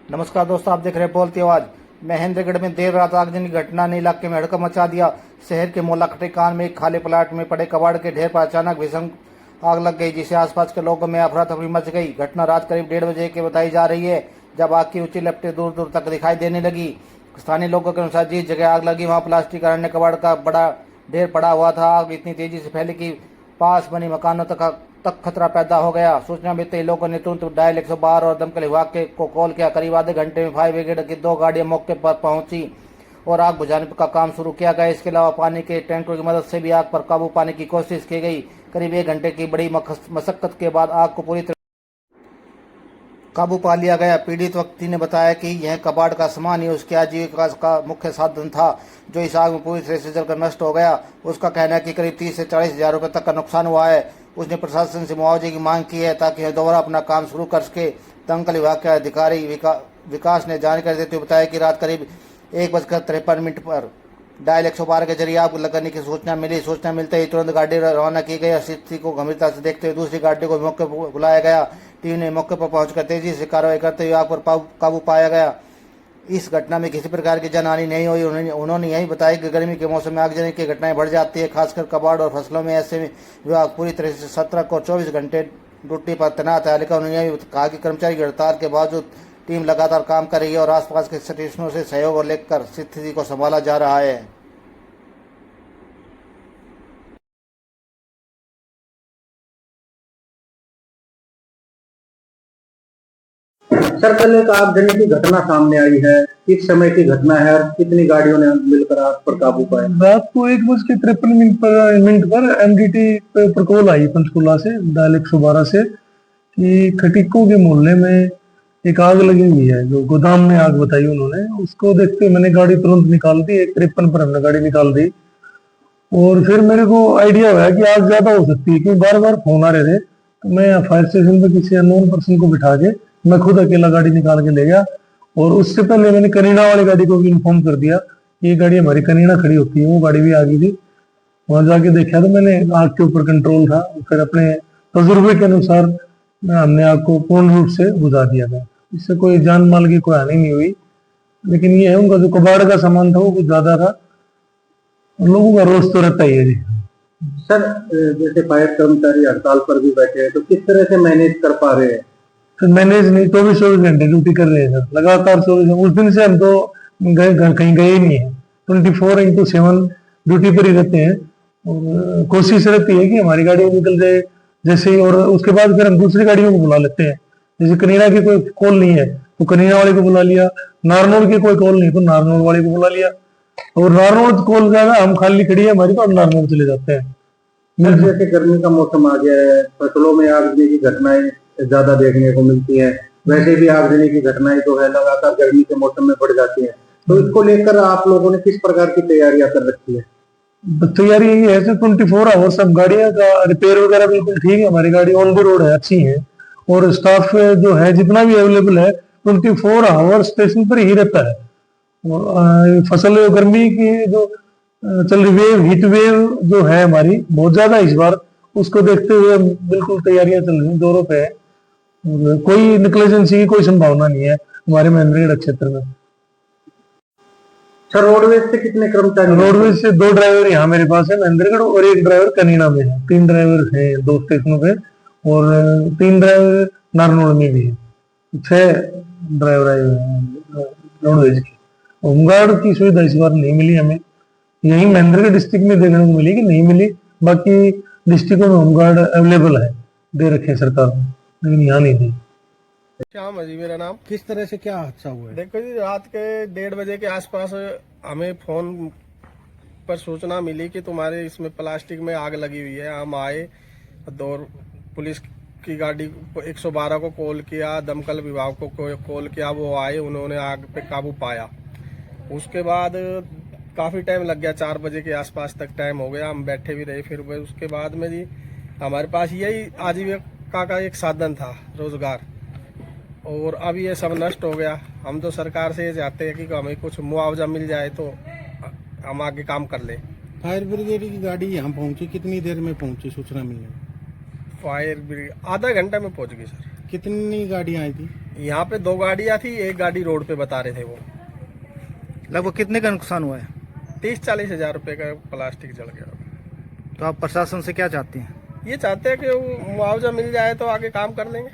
नमस्कार दोस्तों, आप देख रहे हैं बोलती आवाज। महेंद्रगढ़ में देर रात आगजनी की घटना ने इलाके में हड़कंप मचा दिया। शहर के मोलाकटी कान में एक खाली प्लाट में पड़े कबाड़ के ढेर पर अचानक भीषण आग लग गई, जिससे आसपास के लोगों में अफरा तफरी मच गई। घटना रात करीब 1:30 बजे की बताई जा रही है, जब आग की ऊंची लपटें दूर दूर तक दिखाई देने लगी। स्थानीय लोगों के अनुसार जिस जगह आग लगी वहां प्लास्टिक और अन्य कबाड़ का बड़ा ढेर पड़ा हुआ था। आग इतनी तेजी से फैली कि पास बनी मकानों तक खतरा पैदा हो गया। सूचना मिलते ही लोगों ने तुरंत डायल 112 और दमकल विभाग को कॉल किया। करीब आधे घंटे में फायर ब्रिगेड की 2 गाड़ियां मौके पर पहुंची और आग बुझाने का काम शुरू किया गया। इसके अलावा पानी के टैंकरों की मदद से भी आग पर काबू पाने की कोशिश की गई। करीब 1 घंटे की बड़ी मशक्कत के बाद आग को पूरी तरह काबू पा लिया गया। पीड़ित व्यक्ति ने बताया कि यह कबाड़ का सामान ही उसकी आजीविका का मुख्य साधन था, जो इस आग में पूरी तरह से जलकर नष्ट हो गया। उसका कहना है कि करीब 30 से 40 हजार रुपये तक का नुकसान हुआ है। उसने प्रशासन से मुआवजे की मांग की है ताकि वह दोबारा अपना काम शुरू कर सके। दमकल विभाग के अधिकारी विकास ने जानकारी देते हुए बताया कि रात करीब 1:53 पर डायल 112 के जरिए आग लगने की सूचना मिली। सूचना मिलते ही तुरंत गाड़ी रवाना की गई। स्थिति को गंभीरता से देखते हुए दूसरी गाड़ी को मौके पर बुलाया गया। टीम ने मौके पर पहुंचकर तेजी से कार्रवाई करते हुए आग पर काबू पाया गया। इस घटना में किसी प्रकार की जनहानि नहीं हुई। उन्होंने यही बताया कि गर्मी के मौसम में आगजनी की घटनाएं बढ़ जाती है, खासकर कबाड़ और फसलों में। ऐसे में विभाग पूरी तरह से सतर्क और 24 घंटे ड्यूटी पर तैनात है। लेकिन उन्होंने यह कहा कि कर्मचारी की हड़ताल के बावजूद टीम लगातार काम कर रही है और आसपास के स्टेशनों से सहयोग लेकर स्थिति को संभाला जा रहा है। सर, कल एक आगजनी की घटना सामने आई है। किस समय की घटना है और कितनी गाड़ियों ने मिलकर आग पर काबू पाया? रात को 1:53 पर एमडीटी पर कॉल आई पंचकुला से, डायल 112 से, कि खटिको के मोहल्ले में एक आग लगी हुई है। जो गोदाम में आग बताई उन्होंने, उसको देखते मैंने गाड़ी तुरंत निकाल दी। 1:53 पर हमने गाड़ी निकाल दी और फिर मेरे को आइडिया हुआ कि आग ज्यादा हो सकती है, क्योंकि बार बार फोन आ रहे थे। तो मैं फायर स्टेशन पे किसी अननोन पर्सन को बिठा के मैं खुद अकेला गाड़ी निकाल के ले गया। और उससे पहले मैंने कनीना वाली गाड़ी को भी इन्फॉर्म कर दिया कि ये गाड़ी हमारी कनीना खड़ी होती है। वो गाड़ी भी आ गई थी। वहां जाके देखा तो मैंने आग के ऊपर कंट्रोल था। फिर अपने तजुर्बे के अनुसार हमने आग को पूर्ण रूप से बुझा दिया था। इससे कोई जान माल की कोई हानि नहीं हुई। लेकिन ये है, उनका जो कबाड़ का सामान था वो कुछ ज्यादा था। लोगों का रोज तो रहता ही है जी। सर, जैसे फायर कर्मचारी हड़ताल पर भी बैठे हैं, तो किस तरह से मैनेज कर पा रहे हैं? तो मैनेज नहीं, 24 घंटे ड्यूटी कर रहे हैं सर, लगातार 24। उस दिन से हम तो कहीं गए ही नहीं है। 24x7 ड्यूटी पर ही रहते हैं। और कोशिश रहती है कि हमारी गाड़ी निकल जाए जैसे ही, और उसके बाद फिर हम दूसरी गाड़ियों को बुला लेते हैं। जैसे कनीना की कोई कॉल नहीं है तो कनीना वाले को बुला लिया, नारनौल की कोई कॉल नहीं तो नारनौल वाले को बुला लिया। और नारनौल कॉल ज्यादा हम खाली खड़ी है हमारी तो हम नारनौल चले जाते हैं। सर, जैसे गर्मी का मौसम आ गया है, फसलों में आगजनी की घटनाएं ज्यादा देखने को मिलती हैं। वैसे भी आगजनी की घटनाएं जो है लगातार गर्मी के मौसम में बढ़ जाती हैं। तो इसको लेकर आप लोगों ने किस प्रकार की तैयारियां कर रखी है? तैयारी यही है सर, 24 आवर सब गाड़ियां का रिपेयर वगैरह बिल्कुल ठीक है। हमारी गाड़ी ऑन द रोड है, अच्छी है। और स्टाफ जो है जितना भी अवेलेबल है 24 आवर स्टेशन पर ही रहता है। और फसल गर्मी की जो चल रही वेव, हीट वेव जो है हमारी बहुत ज्यादा इस बार, उसको देखते हुए बिल्कुल तैयारियां चल रही जोरों पे है। और कोई निकलेजेंसी की कोई संभावना नहीं है हमारे महेंद्रगढ़ क्षेत्र में। सर, रोडवेज से कितने कर्मचारी? रोडवेज से 2 ड्राइवर यहाँ मेरे पास है महेंद्रगढ़, और 1 ड्राइवर कनीना में है। 3 ड्राइवर है 2 स्टेशनों पे, और 3 ड्राइवर नारनौल में भी है। 6 ड्राइवर आए हुए हैं रोडवेज की। होमगार्ड की सुविधा इस बार नहीं मिली हमें। यही महेंद्रगढ़ डिस्ट्रिक्ट में देखने को मिली कि नहीं मिली, बाकी डिस्ट्रिक्टों में होमगार्ड अवेलेबल है, दे रखे सरकार ने, लेकिन यहाँ नहीं दी। श्याम है जी मेरा नाम। किस तरह से क्या हादसा हुआ है? देखो जी, रात के 1:30 बजे के आसपास हमें फोन पर सूचना मिली कि तुम्हारे इसमें प्लास्टिक में आग लगी हुई है। हम आए, दौर पुलिस की गाड़ी 112 को कॉल किया, दमकल विभाग को कॉल किया, वो आए, उन्होंने आग पे काबू पाया। उसके बाद काफ़ी टाइम लग गया, 4 बजे के आसपास तक टाइम हो गया। हम बैठे भी रहे। फिर उसके बाद में जी हमारे पास यही आजीविका का एक साधन था, रोजगार, और अब ये सब नष्ट हो गया। हम तो सरकार से ये चाहते हैं कि हमें कुछ मुआवजा मिल जाए तो हम आगे काम कर ले। फायर ब्रिगेड की गाड़ी यहाँ पहुंची, कितनी देर में पहुंची सूचना मिलने? फायर ब्रिगेड आधा घंटा में पहुंच गई सर। कितनी गाड़ियाँ आई थी? यहाँ पे 2 गाड़ियाँ थी, एक गाड़ी रोड पे बता रहे थे वो। लगभग कितने का नुकसान हुआ है? 30-40 हजार रुपए का प्लास्टिक जल गया। तो आप प्रशासन से क्या चाहते हैं? ये चाहते हैं कि वो मुआवजा मिल जाए तो आगे काम कर लेंगे।